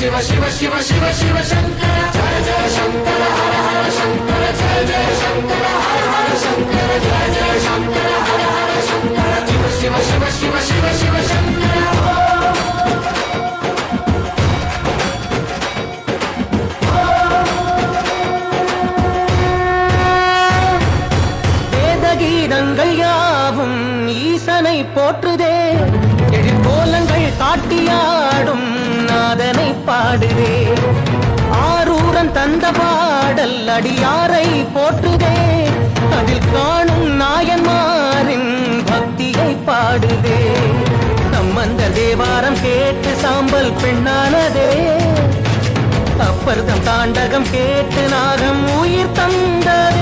शिव शिव शिव शिव शिव शंकर जय जय शंकर हर हर शंकर जय जय शंकर हर हर शंकर जय जय शंकर हर हर शंकर शिव शिव शिव शिव शिव शिव शंकर வேதகீதங்கள் யாவும் ஈசனை போற்றுதே எழிற்கோலங்கள் காட்டியாடும் நாதனை பாடுதே ஆரூரன் தந்த பாடல் அடியாரை போற்றுதே அதில் காணும் நாயன்மாரின் பக்தியை பாடுதே நம்மந்த தேவாரம் கேட்டு சாம்பல் பெண்ணானதே அப்பர்தம் தாண்டகம் கேட்டு நாகம் உயிர் தந்ததே